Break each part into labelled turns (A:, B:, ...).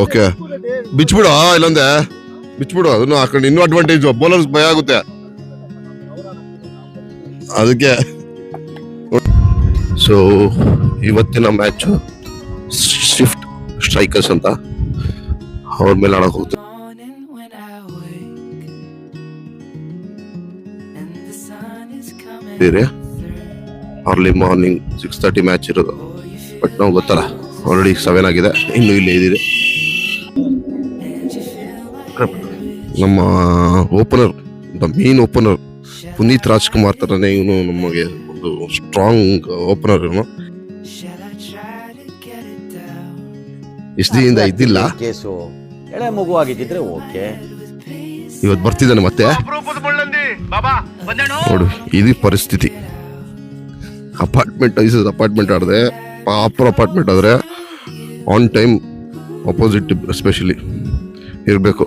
A: Okay, ಬಿಚ್ಬಿಡು ಇಲ್ಲಂದೆ ಬಿಚ್ಬಿಡು. ಅದನ್ನು ಹಾಕೊಂಡು ಇನ್ನೂ ಅಡ್ವಾಂಟೇಜ್, ಬೌಲರ್ಸ್ ಭಯ ಆಗುತ್ತೆ ಅದಕ್ಕೆ. ಸೊ ಇವತ್ತಿನ ಮ್ಯಾಚ್ ಶಿಫ್ಟ್ ಸ್ಟ್ರೈಕರ್ಸ್ ಅಂತ ಅವ್ರ ಮೇಲೆ ಆಡಕ್ ಹೋಗ್ತಾರೆ. ಬೇರೆ ಅರ್ಲಿ ಮಾರ್ನಿಂಗ್ 6:30 ಮ್ಯಾಚ್ ಇರೋದು, ಬಟ್ ನಾವು ಗೊತ್ತಲ್ಲ ಆಲ್ರೆಡಿ 7 ಆಗಿದೆ, ಇನ್ನು ಇಲ್ಲೇ ಇದ್ದೀರಿ. ನಮ್ಮ opener, the main opener Puneeth Rajkumar ತರನೇ ಇವನು ನಮಗೆ ಒಂದು ಸ್ಟ್ರಾಂಗ್ ಓಪನರ್. ಇವನು ಇಷ್ಟಿಂದ ಇದ್ದಿಲ್ಲ, ಇವತ್ತು ಬರ್ತಿದ್ದಾನೆ ಮತ್ತೆ. ನೋಡು ಇದು ಪರಿಸ್ಥಿತಿ. ಅಪಾರ್ಟ್ಮೆಂಟ್ ಆಡಿದ್ರೆ, ಪ್ರಾಪರ್ ಅಪಾರ್ಟ್ಮೆಂಟ್ ಆದ್ರೆ ಆನ್ ಟೈಮ್ ಅಪೋಸಿಟ್ ಎಸ್ಪೆಷಲಿ ಇರಬೇಕು.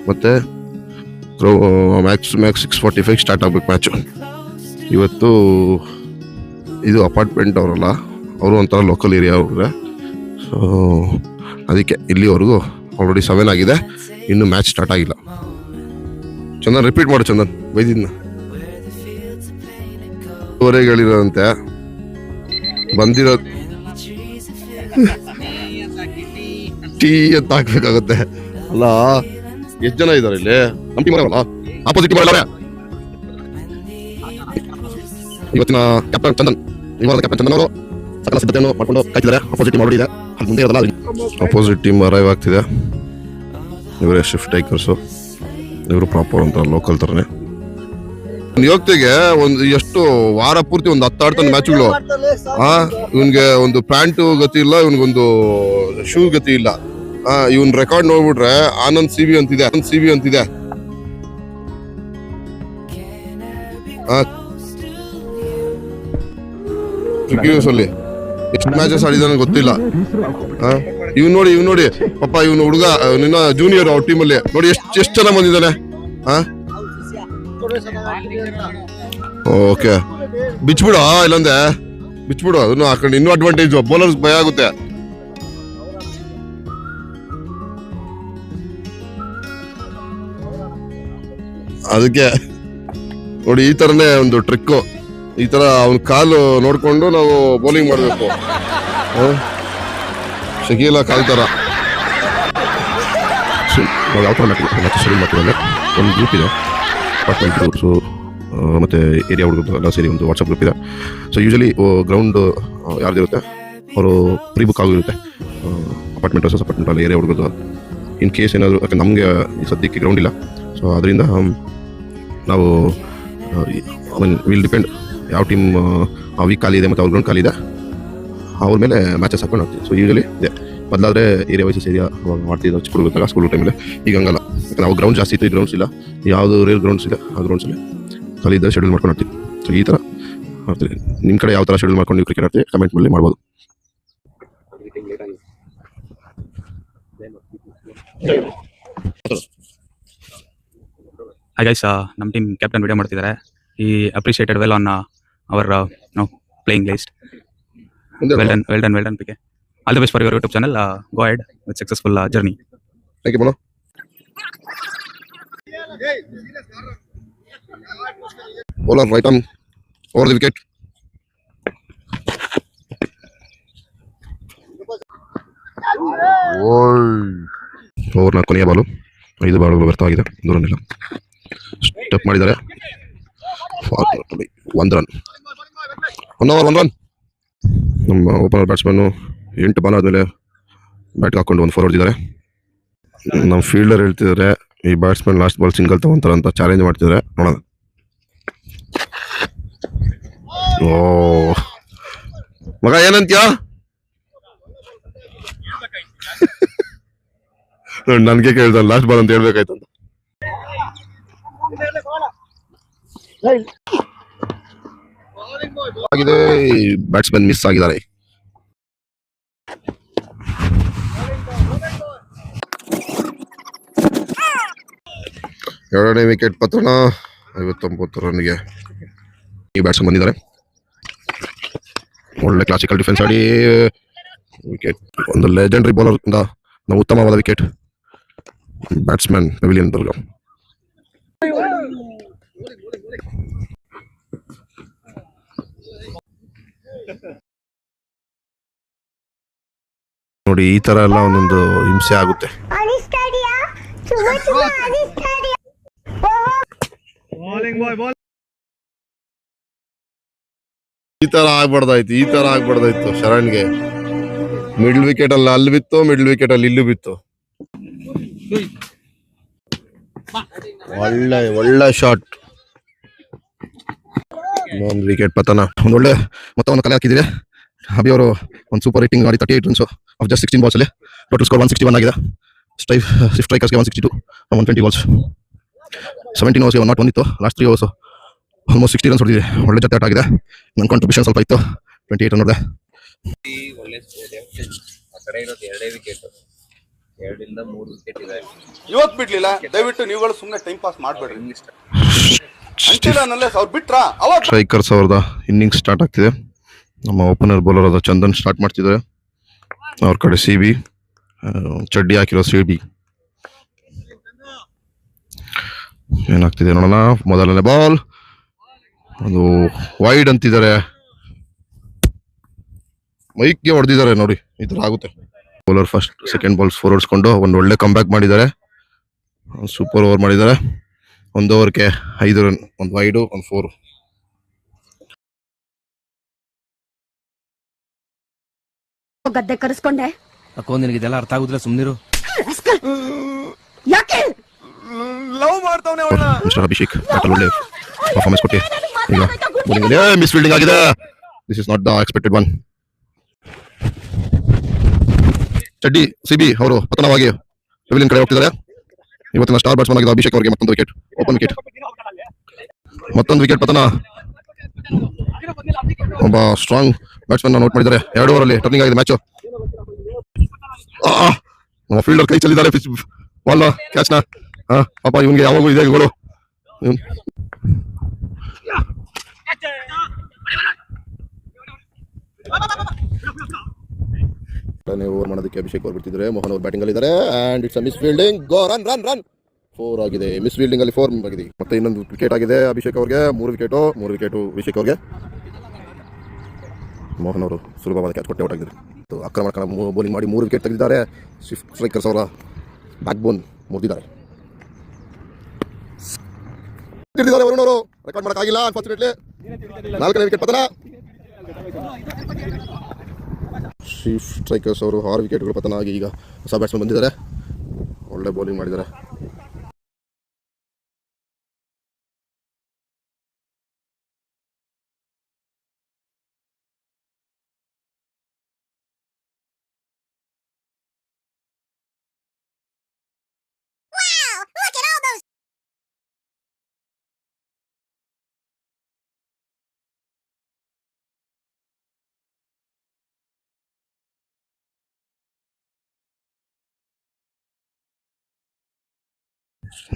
A: ಮತ್ತೆ ಮ್ಯಾಕ್ಸ್ 6:45 ಸ್ಟಾರ್ಟ್ ಆಗ್ಬೇಕು ಮ್ಯಾಚು. ಇವತ್ತು ಇದು ಅಪಾರ್ಟ್ಮೆಂಟ್ ಅವರಲ್ಲ, ಅವರು ಒಂಥರ ಲೋಕಲ್ ಏರಿಯಾ ಅವ್ರೆ. ಸೊ ಅದಕ್ಕೆ ಇಲ್ಲಿವರೆಗೂ ಆಲ್ರೆಡಿ 7 ಆಗಿದೆ, ಇನ್ನು ಮ್ಯಾಚ್ ಸ್ಟಾರ್ಟ್ ಆಗಿಲ್ಲ. ಚಂದನ್ ರಿಪೀಟ್ ಮಾಡು, ಚಂದನ್ ಬೈದಿದ್ನ ಹೇಳಿರೋದಂತೆ ಬಂದಿರೋದು ಟೀ ಅಂತ ಹಾಕ್ಬೇಕಾಗುತ್ತೆ ಅಲ್ಲ. ಎಷ್ಟು ಜನ ಇದಾರೆ ಇಲ್ಲಿ? ನಮ್ಮ ಟೀಮ್ ಅಲ್ಲ, ಆಪೋಸಿಟ್ ಟೀಮ್ ಅಲ್ಲ. ಇವತ್ತಿನ ಕ್ಯಾಪ್ಟನ್ ಚಂದನ್, ಇವಾಗ ಕ್ಯಾಪ್ಟನ್ ಚಂದನ್ ಅವರು ಸಕಲ ಸಿದ್ಧತೆಯನ್ನು ಮಾಡ್ಕೊಂಡು ಕಾಯ್ತಿದ್ದಾರೆ. ಅಪೋಸಿಟ್ ಟೀಮ್ ಆಲ್ರೆಡಿ ಇದೆ, ಅಲ್ಲಿ ಮುಂದೆ ಇರೋದಲ್ಲ. ಅಪೋಸಿಟ್ ಟೀಮ್ ಅರೈವ್ ಆಗ್ತಿದೆ. ಇವರೇ ಶಿಫ್ಟ್ ಟೈಕರ್ಸು, ಇವರು ಪ್ರಾಪರ್ ಅಂತ ಲೋಕಲ್ ತರನೇ. ಯೋಗ್ತಿಗೆ ಒಂದು ಎಷ್ಟು ವಾರ ಪೂರ್ತಿ ಒಂದು 10 ಆಡ್ತಾನೆ ಮ್ಯಾಚ್ಗಳು. ಇವನ್ಗೆ ಒಂದು ಪ್ಯಾಂಟು ಗತಿ ಇಲ್ಲ, ಇವನ್ಗೊಂದು ಶೂ ಗತಿ ಇಲ್ಲ. ಇವನ್ ರೆಕಾರ್ಡ್ ನೋಡ್ಬಿಟ್ರೆ ಆನಂದ್ ಸಿ ಬಿ ಅಂತಿದೆ. ಅಲ್ಲಿ ಎಷ್ಟು ಮ್ಯಾಚಸ್ ಆಡಿದಾನೆ ಗೊತ್ತಿಲ್ಲ. ಇವ್ ನೋಡಿ ಪಾಪ ಇವನು ಹುಡುಗ ನಿನ್ನ ಜೂನಿಯರ್ ಅವ್ರ ಟೀಮಲ್ಲಿ ನೋಡಿ ಎಷ್ಟು ಚೆನ್ನಾಗಿ ಬಂದಿದ್ದಾನೆ. ಓಕೆ, ಬಿಚ್ಬಿಡು ಇಲ್ಲಂದೆ ಬಿಚ್ಬಿಡು. ಅದನ್ನು ಹಾಕೊಂಡು ಇನ್ನೂ ಅಡ್ವಾಂಟೇಜ್, ಬೌಲರ್ಸ್ ಭಯ ಆಗುತ್ತೆ. ಅದಕ್ಕೆ ನೋಡಿ ಈ ತರನೇ ಒಂದು ಟ್ರಿಕ್. ಈ ತರ ಅವನ ಕಾಲು ನೋಡ್ಕೊಂಡು ನಾವು ಬೌಲಿಂಗ್ ಮಾಡಬೇಕು. ಶಕೀಲ ಕಾಲ್ ತರ ನಾವು ಯಾವ ತರ ಮಾಡ್ತೀವಿ. ಒಂದು ಗ್ರೂಪ್ ಇದೆ, ಅಪಾರ್ಟ್ಮೆಂಟ್ ಗ್ರೂಪ್ಸು ಮತ್ತು ಏರಿಯಾ ಹುಡುಗರು ಎಲ್ಲ ಸೇರಿ ಒಂದು ವಾಟ್ಸಪ್ ಗ್ರೂಪ್ ಇದೆ. ಸೊ ಯೂಶಲಿ ಗ್ರೌಂಡ್ ಯಾರ್ದಿರುತ್ತೆ ಅವರು ಪ್ರೀ ಬುಕ್ ಆಗಿರುತ್ತೆ. ಅಪಾರ್ಟ್ಮೆಂಟ್ ಅಲ್ಲ ಏರಿಯಾ ಹುಡುಗರು ಇನ್ ಕೇಸ್ ಏನಾದರೂ, ಯಾಕೆ ನಮಗೆ ಸದ್ಯಕ್ಕೆ ಗ್ರೌಂಡ್ ಇಲ್ಲ. ಸೊ ಅದರಿಂದ ನಾವು ವಿಲ್ ಡಿಪೆಂಡ್ ಯಾವ ಟೀಮ್ ಆ ವೀಕ್ ಖಾಲಿ ಇದೆ ಮತ್ತು ಅವ್ರ ಗ್ರೌಂಡ್ ಖಾಲಿ ಇದೆ, ಅವ್ರ ಮೇಲೆ ಮ್ಯಾಚಸ್ ಹಾಕೊಂಡು ಆಗ್ತೀವಿ. ಸೊ ಯೂಶಲಿ ಇದೆ. ಮೊದಲಾದರೆ ಏರಿಯಾ ವೈಸಸ್ ಏರಿಯಾ ಮಾಡ್ತಿದ್ದ ಚಿಕ್ಕ ಹುಡುಗರು ಸ್ಕೂಲ್ ಟೈಮಲ್ಲಿ. ಈಗ ಹಂಗಲ್ಲ, ಯಾಕಂದ್ರೆ ನಾವು ಗ್ರೌಂಡ್ ಜಾಸ್ತಿ ಇತ್ತು, ಈ ಗ್ರೌಂಡ್ಸ್ ಇಲ್ಲ. ಯಾವುದು ರೇರ್ ಗ್ರೌಂಡ್ಸ್ ಇದೆ ಆ ಗ್ರೌಂಡ್ಸಲ್ಲಿ ಖಾಲಿ ಇದ್ದರೆ ಶೆಡ್ಯೂಲ್ ಮಾಡ್ಕೊಂಡು ಆಡ್ತೀವಿ. ಸೊ ಈ ಥರ ಮಾಡ್ತೀವಿ. ನಿಮ್ಮ ಕಡೆ ಯಾವ ಥರ ಶೆಡ್ಯೂಲ್ ಮಾಡ್ಕೊಂಡು ನೀವು ಕ್ರಿಕೆಟ್ ಆಡ್ತೀವಿ ಕಮೆಂಟ್ ಮೇಲೆ ಮಾಡ್ಬೋದು.
B: Hi guys, ನಮ್ಮ ಟೀಮ್ ಕ್ಯಾಪ್ಟನ್ ವಿಡಿಯೋ ಮಾಡ್ತಿದ್ದಾರೆ. He appreciated well on our playing list. Well done, PK. All the best for your YouTube channel. Go ahead with successful journey.
A: Thank you, Mano. Bowler right arm over the wicket. ಓವರ್ನ ಕೊನೆಯ Balu, 5 ಬಾಲುಗಳು ವ್ಯರ್ಥವಾಗಿದೆ, ದೂರನಿಲ್ಲ. Step ಮಾಡಿದ್ದಾರೆ, 1 run. 1 run. ನಮ್ಮ opener batsman 8 ball ಆದಮೇಲೆ ಬ್ಯಾಟ್ಗೆ ಹಾಕೊಂಡು 1 4 ಹೊಡೆದಿದ್ದಾರೆ. ನಮ್ಮ fielder ಹೇಳ್ತಿದ್ದಾರೆ ಈ batsman last ball single ತಗೊಂತಾರೆ ಅಂತ ಚಾಲೆಂಜ್ ಮಾಡ್ತಿದ್ದಾರೆ. ನೋಡೋಣ. ಓ ಮಗ ಏನಂತ್ಯಾ? ನನಗೆ ಕೇಳ್ದ ಲಾಸ್ಟ್ ಬಾಲ್ ಅಂತ ಹೇಳ್ಬೇಕಾಯ್ತು ಅಂತ. ಆಗಿದೆ, ಬ್ಯಾಟ್ಸ್ಮನ್ ಮಿಸ್ ಆಗಿದ್ದಾರೆ. ಎರಡನೇ ವಿಕೆಟ್ ಪತನ, 59 ರನ್ಗೆ ಈ ಬ್ಯಾಟ್ಸ್ಮನ್ ಬಂದಿದ್ದಾರೆ. ಒಳ್ಳೆ ಕ್ಲಾಸಿಕಲ್ ಡಿಫೆನ್ಸ್ ಆಡಿ ವಿಕೆಟ್ ಒಂದು ಲೆಜೆಂಡರಿ ಬೌಲರ್ ಇಂದ ನಾವು ಉತ್ತಮವಾದ ವಿಕೆಟ್. Batsman pavilion ಬರ್ಗ. ನೋಡಿ ಈ ತರ ಎಲ್ಲ ಒಂದೊಂದು ಹಿಂಸೆ ಆಗುತ್ತೆ. ಈ ತರ ಆಗ್ಬಾರ್ದಾಯ್ತು ಶರಣ್ಗೆ. ಮಿಡ್ಲ್ ವಿಕೆಟ್ ಅಲ್ಲಿ ಅಲ್ಲಿ ಬಿತ್ತು, ಮಿಡ್ಲ್ ವಿಕೆಟ್ ಅಲ್ಲಿ ಇಲ್ಲೂ ಬಿತ್ತು. ಒಳ್ಳೆ ಶಾಟ್. ಒಂದು ವಿಕೆಟ್ ಪತನ. ಒಂದು ಒಳ್ಳೆ ಮೊತ್ತವನ್ನು ಕಲೆ ಹಾಕಿದ್ದೀರಿ. ಅಭಿ ಅವರು ಒಂದು ಸೂಪರ್ ಹಿಟ್ಟಿಂಗ್ ಮಾಡಿ 38 ರನ್ಸ್ ಆಫ್ ಜಸ್ಟ್ 16 ಬಾಲ್ಸ್ ಅಲ್ಲಿ. ಟೋಟಲ್ ಸ್ಕೋರ್ 161 ಆಗಿದೆ. ಸ್ಟ್ರೈಕರ್ಸ್ಗೆ 162 120 ಬಾಲ್ಸ್. 17 ಓವರ್ಸ್ಗೆ 1 ನಾಟ್ ಬಂದಿತ್ತು. ಲಾಸ್ಟ್ 3 ಓವರ್ಸ್ ಆಲ್ಮೋಸ್ಟ್ 60 ರನ್ಸ್ ಹೊಡೆದಿದೆ. ಒಳ್ಳೆ ಜೊತೆ ಆಟ ಆಗಿದೆ. ನನ್ನ ಕಾಂಟ್ರಿಬ್ಯೂಷನ್ ಸ್ವಲ್ಪ ಇತ್ತು. 28 ರನ್ ಹೊಡೆದೆ.
C: ಇವತ್ತು ಬಿಡ್ಲಿಲ್ಲ. ದಯವಿಟ್ಟು ನೀವುಗಳು ಸುಮ್ಮನೆ ಟೈಮ್ ಪಾಸ್ ಮಾಡಬೇಡ್ರಿ.
A: ಸ್ಟ್ರೈಕರ್ಸ್ ಅವ್ರದ ಇನ್ನಿಂಗ್ಸ್ ಸ್ಟಾರ್ಟ್ ಆಗ್ತಿದೆ. ನಮ್ಮ ಓಪನರ್ ಬೌಲರ್ ಆದ ಚಂದನ್ ಸ್ಟಾರ್ಟ್ ಮಾಡ್ತಿದ್ದಾರೆ. ಅವ್ರ ಕಡೆ CB, ಚಡ್ಡಿ ಹಾಕಿರೋ CB. ಏನಾಗ್ತಿದೆ ನೋಡೋಣ. ಮೊದಲನೇ ಬಾಲ್ ಅದು ವೈಡ್ ಅಂತಿದ್ದಾರೆ. ಮೈಕ್ಗೆ ಹೊಡೆದಿದ್ದಾರೆ ನೋಡಿ. ಈ ತರ ಆಗುತ್ತೆ. ಬೌಲರ್ ಫಸ್ಟ್ ಸೆಕೆಂಡ್ ಬಾಲ್ಸ್ 4 ಹೊಡ್ಸ್ಕೊಂಡು ಒಂದು ಒಳ್ಳೆ ಕಮ್ ಬ್ಯಾಕ್ ಮಾಡಿದ್ದಾರೆ. ಸೂಪರ್ ಓವರ್ ಮಾಡಿದ್ದಾರೆ. 1 ಓವರ್ಗೆ 5 ರನ್, 1 ವೈಡು, 1 4.
D: ಗದ್ದೆ ಕರೆಸ್ಕೊಂಡೆ.
E: ಅಕ್ಕೋ ನಿನಗೆ ಇದೆಲ್ಲ ಅರ್ಥ ಆಗುದಿಲ್ಲ, ಸುಮ್ನಿರು.
D: ಯಾಕೆ
C: ಲವ್ ಮಾಡ್ತಾವನೆ ಅವಳ.
A: ಮಿಸ್ಟರ್ ಅಭಿಷೇಕ್ ಒಳ್ಳೆ ಪರ್ಫಾರ್ಮೆನ್ಸ್ ಕೊಟ್ಟಿ. ಈಗ ಬೌಲಿಂಗ್ ಮಿಸ್ ಫೀಲ್ಡಿಂಗ್ ಆಗಿದೆ. This is not the expected one. ಚಡ್ಡಿ CB ಅವರು ಪತನವಾಗಿ ಪೆವಿಲಿಯನ್ ಕಡೆ ಹೋಗ್ತಿದ್ದಾರೆ. ಇವತ್ತಿನ ಸ್ಟಾರ್ ಬ್ಯಾಟ್ಸ್ಮನ್ ಆಗಿದ್ದ ಅಭಿಷೇಕ್ ಅವರಿಗೆ ಮತ್ತೊಂದು ವಿಕೆಟ್. Open wicket. ಮತ್ತೊಂದು ವಿಕೆಟ್ ಪತನ. ಒಬ್ಬ ಸ್ಟ್ರಾಂಗ್ ಬ್ಯಾಟ್ಸ್ಮನ್ ನೋಟ್ ಮಾಡಿದ್ದಾರೆ. 2 ಓವರ್ ಅಲ್ಲಿ ಟರ್ನಿಂಗ್ ಆಗಿದೆ ಮ್ಯಾಚ್. ನಮ್ಮ ಫೀಲ್ಡರ್ ಕೈ ಚೆಲ್ಲಿದ್ದಾರೆ ಬಾಲ್ ಕ್ಯಾಚ್ ನ. ಪಾಪ ಇವನ್ಗೆ ಯಾವಾಗೂ ಇದೆ ಗೋಳು. ಓವರ್ ಮಾಡೋದಕ್ಕೆ ಅಭಿಷೇಕ್ ಅವ್ರು ಬಿಡ್ತಿದ್ದಾರೆ. ಮೋಹನ್ ಅವರು ಬ್ಯಾಟಿಂಗ್ ಅಲ್ಲಿ ಇದ್ದಾರೆ. And it's miss fielding. Go run run run 4 ಆಗಿದೆ. ಮಿಸ್ ಫೀಲ್ಡಿಂಗ್ ಅಲ್ಲಿ 4 ಆಗಿದೆ. ಮತ್ತೆ ಇನ್ನೊಂದು ವಿಕೆಟ್ ಆಗಿದೆ ಅಭಿಷೇಕ್ ಅವ್ರಿಗೆ. 3 ವಿಕೆಟ್ ಅಭಿಷೇಕ್ ಅವ್ರಿಗೆ. ಮೋಹನ್ ಅವರು ಸುಲಭವಾದ ಕ್ಯಾಚ್ ಕೊಟ್ಟೆ ಔಟ್ ಆಗಿದ್ದಾರೆ. ಆಕ್ರಮಣ ಬೌಲಿಂಗ್ ಮಾಡಿ 3 ವಿಕೆಟ್ ತೆಗೆದಿದ್ದಾರೆ. ಸ್ಟ್ರೈಕರ್ಸ್ ಅವರ ಬ್ಯಾಕ್ ಬೋನ್ ಮುರಿದಿದ್ದಾರೆ. ವರುಣ್ ಅವರು ರೆಕಾರ್ಡ್ ಮಾಡೋಕ್ಕಾಗಿಲ್ಲ ಅನ್ಫಾರ್ಚುನೇಟ್ಲಿ. 4ನೇ ವಿಕೆಟ್ ಪತನ. ಸ್ಟ್ರೈಕರ್ಸ್ ಅವರು 6 ವಿಕೆಟ್ಗಳು ಪತನ ಆಗಿ ಈಗ ಹೊಸ ಬ್ಯಾಟ್ಸ್ಮನ್ ಬಂದಿದ್ದಾರೆ. ಒಳ್ಳೆ ಬೌಲಿಂಗ್ ಮಾಡಿದ್ದಾರೆ.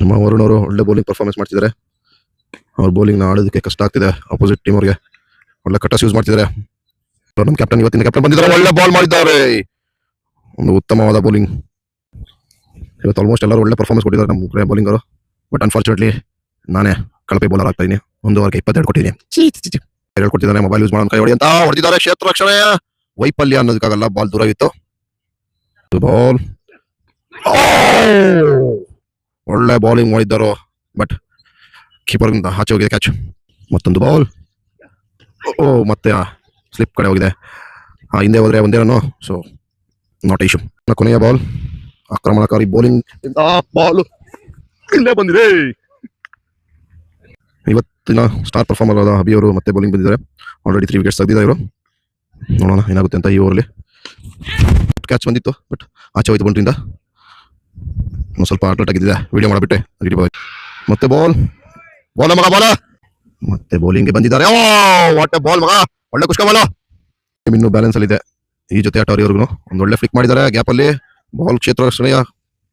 A: ನಮ್ಮ ವರುಣ್ ಅವರು ಒಳ್ಳೆ ಬೌಲಿಂಗ್ ಪರ್ಫಾರ್ಮೆನ್ಸ್ ಮಾಡ್ತಿದ್ದಾರೆ. ಅವ್ರ ಬೌಲಿಂಗ್ನ ಆಡೋದಕ್ಕೆ ಕಷ್ಟ ಆಗ್ತಿದೆ ಅಪೋಸಿಟ್ ಟೀಮ್ ಅವ್ರಿಗೆ. ಒಳ್ಳೆ ಕಟರ್ಸ್ ಯೂಸ್ ಮಾಡ್ತಿದ್ದಾರೆ. ನಮ್ಮ ಕ್ಯಾಪ್ಟನ್ ಇವತ್ತಿನ ಕ್ಯಾಪ್ಟನ್ ಬಂದಿದ್ದಾರೆ. ಒಳ್ಳೆ ಬಾಲ್ ಮಾಡಿದ್ದಾರೆ. ಒಂದು ಉತ್ತಮವಾದ ಬೌಲಿಂಗ್. ಇವತ್ತು ಆಲ್ಮೋಸ್ಟ್ ಎಲ್ಲರೂ ಒಳ್ಳೆ ಪರ್ಫಾರ್ಮೆನ್ಸ್ ಕೊಟ್ಟಿದ್ದಾರೆ ನಮ್ಮ ಕಡೆ ಬೌಲಿಂಗರು. ಬಟ್ ಅನ್ಫಾರ್ಚುನೇಟ್ಲಿ ನಾನೇ ಕಳಪೆ ಬೌಲರ್ ಆಗ್ತಾ ಇದೀನಿ. 1 ಓವರ್ಗೆ 22 ಕೊಟ್ಟಿದ್ದೀನಿ. ಹೇಳ್ಕೊಡ್ತಿದ್ದಾನೆ ಮೊಬೈಲ್ ಯೂಸ್ ಮಾಡೋ ಕೈ ಹೊಡಿ ಅಂತ. ಹೊಡೆದಿದ್ದಾರೆ. ಕ್ಷೇತ್ರ ರಕ್ಷಣೆ ವೈಫಲ್ಯ ಅನ್ನೋದಕ್ಕಾಗಲ್ಲ. ಬಾಲ್ ದೂರ ಇತ್ತು. ಬಾಲ್ ಒಳ್ಳೆ ಬೌಲಿಂಗ್ ಮಾಡಿದ್ದರು. ಬಟ್ ಕೀಪರ್ಗಿಂದ ಆಚೆ ಹೋಗಿದೆ ಕ್ಯಾಚ್. ಮತ್ತೊಂದು ಬಾಲ್. ಮತ್ತೆ ಸ್ಲಿಪ್ ಕಡೆ ಹೋಗಿದೆ. ಹಿಂದೆ ಹೋದ್ರೆ ಒಂದೇ ರನ್ನು. So not issue. ಕೊನೆಯ ಬಾಲ್ ಆಕ್ರಮಣಕಾರಿ ಬೌಲಿಂಗ್. ಬಾಲ್ ಇಲ್ಲೇ ಬಂದಿದೆ. ಇವತ್ತಿನ ಸ್ಟಾರ್ ಪರ್ಫಾರ್ಮರ್ ಆದ ಅಭಿ ಅವರು ಮತ್ತೆ ಬೌಲಿಂಗ್ ಬಂದಿದ್ದಾರೆ. ಆಲ್ರೆಡಿ 3 ವಿಕೆಟ್ಸ್ ತೆಗೆದಿದ್ದಾರೆ ಇವರು. ನೋಡೋಣ ಏನಾಗುತ್ತೆ ಅಂತ. ಈ ಓವರ್ಲಿ ಕ್ಯಾಚ್ ಬಂದಿತ್ತು ಬಟ್ ಆಚೆ ಹೋಯ್ತು ಬೌಂಡ್ರಿಂದ. ಸ್ವಲ್ಪ ಅಟ್ಲಟ್ ಆಗಿದ್ದಿದೆ. ವಿಡಿಯೋ ಮಾಡಿಬಿಟ್ಟೆ. ಮತ್ತೆ ಬಾಲ್ ಮಗ ಬಾಲ. ಮತ್ತೆ ಬೌಲಿಂಗ್ಗೆ ಬಂದಿದ್ದಾರೆ. ವಾಟ್ ಬಾಲ್ ಮಗ. ಒಳ್ಳೆ ಕುಷ್ಕ ಬಾಲ. ಇನ್ನೂ ಬ್ಯಾಲೆನ್ಸ್ ಅಲ್ಲಿ ಇದೆ ಈ ಜೊತೆ ಆಟ ಅವ್ರಿಗೂ. ಒಂದು ಒಳ್ಳೆ ಫ್ಲಿಕ್ ಮಾಡಿದ್ದಾರೆ ಗ್ಯಾಪ್ ಅಲ್ಲಿ. ಬಾಲ್ ಕ್ಷೇತ್ರ ರಕ್ಷಣೆಯ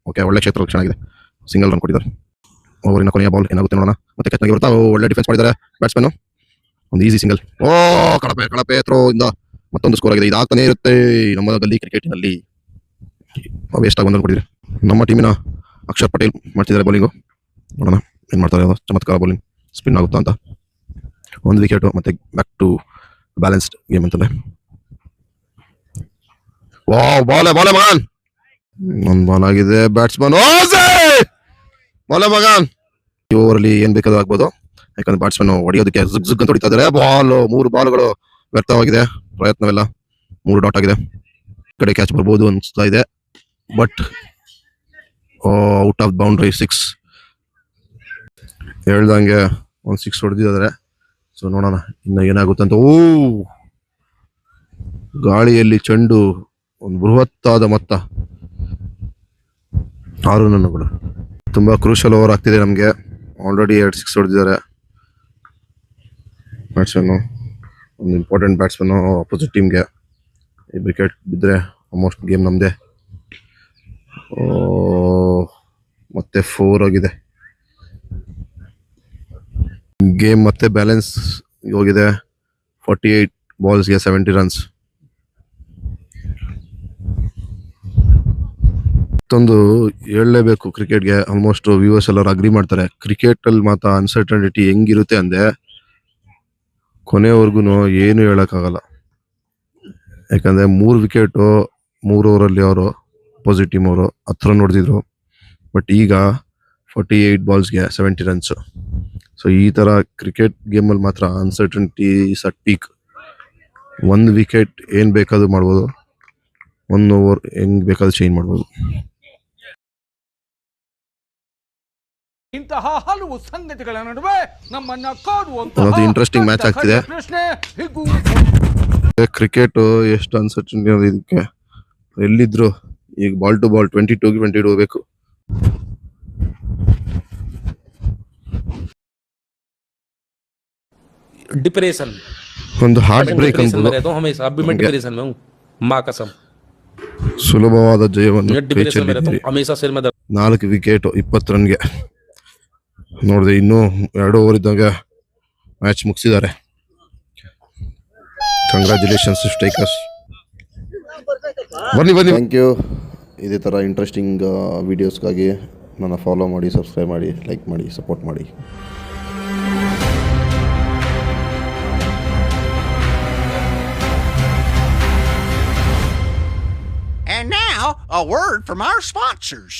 A: ಓಕೆ ಒಳ್ಳೆ ಕ್ಷೇತ್ರ ರಕ್ಷಣೆ ಆಗಿದೆ. ಸಿಂಗಲ್ ರನ್ ಕೊಟ್ಟಿದ್ದಾರೆ. ಓವರಿನ ಕೊನೆಯ ಬಾಲ್ ಏನಾಗುತ್ತೆ ನೋಡೋಣ. ಮತ್ತೆ ಕ್ಯಾಚ್ ಬರ್ತಾ ಒಳ್ಳೆ ಡಿಫೆನ್ಸ್ ಮಾಡಿದ್ದಾರೆ ಬ್ಯಾಟ್ಸ್ಮನ್. ಒಂದು ಈಸಿ ಸಿಂಗಲ್. ಕಳಪೆ ಥ್ರೋ ಇಂದ ಮತ್ತೊಂದು ಸ್ಕೋರ್ ಆಗಿದೆ. ಇದಾಗ್ತಾನೆ ಇರುತ್ತೆ ನಮ್ಮ ಗಲ್ಲಿ ಕ್ರಿಕೆಟಿನಲ್ಲಿ. ವೇಸ್ಟ್ ಆಗಿ ಬಂದು ಕೊಟ್ಟಿದ್ರೆ ನಮ್ಮ ಟೀಮಿನ ಅಕ್ಷರ್ ಪಟೇಲ್ ಮಾಡ್ತಿದ್ದಾರೆ ಬೌಲಿಂಗು. ನೋಡೋಣ ಏನು ಮಾಡ್ತಾರೆ. ಚಮತ್ಕಾರ ಬೌಲಿಂಗ್ ಸ್ಪಿನ್ ಆಗುತ್ತಾ ಅಂತ. ಒಂದು ವಿಕೆಟು ಮತ್ತೆ ಬ್ಯಾಕ್ ಟು ಬ್ಯಾಲೆನ್ಸ್ಡ್ ಗೇಮ್ ಅಂತಂದ್ರೆ. ಬಾಲೆ ಮಗಾನ್, ಒಂದು ಬಾಲ್ ಆಗಿದೆ. ಬ್ಯಾಟ್ಸ್ಮನ್ ಬಾಲೆ ಮಗಾನ್. ಈ ಓವರಲ್ಲಿ ಏನ್ ಬೇಕಾದ್ರೂ ಆಗ್ಬೋದು, ಯಾಕಂದ್ರೆ ಬ್ಯಾಟ್ಸ್ಮನ್ ಹೊಡೆಯೋದಕ್ಕೆ ಜುಗ್ ಅಂತ ಹೊಡಿತಾ ಇದ್ದಾರೆ. ಬಾಲ್ 3 ಬಾಲ್ಗಳು ವ್ಯರ್ಥವಾಗಿದೆ. ಪ್ರಯತ್ನವೆಲ್ಲ 3 ಡಾಟ್ ಆಗಿದೆ. ಈ ಕಡೆ ಕ್ಯಾಚ್ ಬರ್ಬೋದು ಅನ್ಸ್ತಾ ಇದೆ, ಬಟ್ ಔಟ್ ಆಫ್ ಬೌಂಡ್ರಿ 6 ಹೇಳ್ದಂಗೆ ಒಂದು 6 ಹೊಡೆದಿದ್ದಾರೆ. ಸೊ ನೋಡೋಣ ಇನ್ನು ಏನಾಗುತ್ತೆ ಅಂತ. ಗಾಳಿಯಲ್ಲಿ ಚೆಂಡು ಒಂದು ಬೃಹತ್ತಾದ ಮೊತ್ತ 6 ರನ್ನುಗಳು. ತುಂಬಾ ಕ್ರೂಷಲ್ ಓವರ್ ಆಗ್ತಿದೆ ನಮಗೆ. ಆಲ್ರೆಡಿ 2 6 ಹೊಡೆದಿದ್ದಾರೆ ಬ್ಯಾಟ್ಸ್ಮನ್ನು. ಒಂದು ಇಂಪಾರ್ಟೆಂಟ್ ಬ್ಯಾಟ್ಸ್ಮನ್ನು ಅಪೋಸಿಟ್ ಟೀಮ್ಗೆ. ಈ ವಿಕೆಟ್ ಬಿದ್ದರೆ ಆಲ್ಮೋಸ್ಟ್ ಗೇಮ್ ನಮ್ಮದೇ. ಮತ್ತೆ 4 ಆಗಿದೆ ಗೇಮ್. ಮತ್ತೆ ಬ್ಯಾಲೆನ್ಸ್ ಹೋಗಿದೆ. 48 ಬಾಲ್ಸ್ಗೆ 70 ರನ್ಸ್. ಮತ್ತೊಂದು ಹೇಳಲೇಬೇಕು ಕ್ರಿಕೆಟ್ಗೆ. ಆಲ್ಮೋಸ್ಟ್ ವ್ಯೂವರ್ಸ್ ಎಲ್ಲರೂ ಅಗ್ರಿ ಮಾಡ್ತಾರೆ. ಕ್ರಿಕೆಟ್ ಅಲ್ಲಿ ಮಾತ್ರ ಅನ್ಸರ್ಟನಿಟಿ ಹೆಂಗಿರುತ್ತೆ ಅಂದ್ರೆ ಕೊನೆವರೆಗೂ ಏನು ಹೇಳಕ್ಕಾಗಲ್ಲ. ಯಾಕಂದ್ರೆ 3 ವಿಕೆಟು 3 ಓವರಲ್ಲಿ ಅವರು ಅಪೋಸಿಟ್ ಟೀಮ್ ಅವರು 10 ರನ್ ಹೊಡೆದಿದ್ರು. ಬಟ್ ಈಗ 48 ಬಾಲ್ಸ್ಗೆ 70 ರನ್ಸ್. ಸೊ ಈ ತರ ಕ್ರಿಕೆಟ್ ಗೇಮಲ್ಲಿ ಮಾತ್ರ uncertainty is at peak. 1 wicket ಏನ್ ಬೇಕಾದ್ರೂ ಮಾಡ್ಬೋದು, 1 ಓವರ್ ಹೆಂಗ್ ಬೇಕಾದ್ರೂ ಚೇಂಜ್ ಮಾಡ್ಬೋದು.
F: ಇಂತಹ ಹಲವು ಸಂಗತಿಗಳ ನಡುವೆ ನಮ್ಮನ್ನ
A: ಒಂದು ಇಂಟ್ರೆಸ್ಟಿಂಗ್ ಮ್ಯಾಚ್ ಆಗ್ತಿದೆ. ಕ್ರಿಕೆಟ್ ಎಷ್ಟು ಅನ್ಸರ್ಟನಿಟಿ ಇದಕ್ಕೆ ಎಲ್ಲಿದ್ರು ಈಗ ಬಾಲ್ ಟು ಬಾಲ್ 22 ಬೇಕು.
G: डिप्रेशन
A: ಒಂದು ಹಾರ್ಟ್ ಬ್ರೇಕ್
G: डिप्रेशन में
A: ಅನ್ಬೋದು.
G: रहता हूँ हमेशा. अभी मैं डिप्रेशन में हूँ, माँ कसम.
A: ಸುಲಭವಾದ ಜಯವನ್ನು
G: डिप्रेशन में रहता हूँ हमेशा. सिर में दर्द.
A: 4 ವಿಕೆಟ್ 20 ರನ್ಗೆ ನೋಡಿದೆ. ಇನ್ನೂ 2 ಓವರ್ ಇದ್ದಾಗ ಮ್ಯಾಚ್ ಮುಗಿಸಿದ್ದಾರೆ. ಕಂಗ್ರ್ಯಾಚುಲೇಷನ್ಸ್ ಸ್ಟೇಕರ್ಸ್. ಬನ್ನಿ. Thank you. ಇದೇ ಥರ ಇಂಟ್ರೆಸ್ಟಿಂಗ್ ವಿಡಿಯೋಸ್ಗಾಗಿ ನನ್ನ ಫಾಲೋ ಮಾಡಿ, ಸಬ್ಸ್ಕ್ರೈಬ್ ಮಾಡಿ, ಲೈಕ್ ಮಾಡಿ, ಸಪೋರ್ಟ್ ಮಾಡಿ.
H: And now, a word from our sponsors.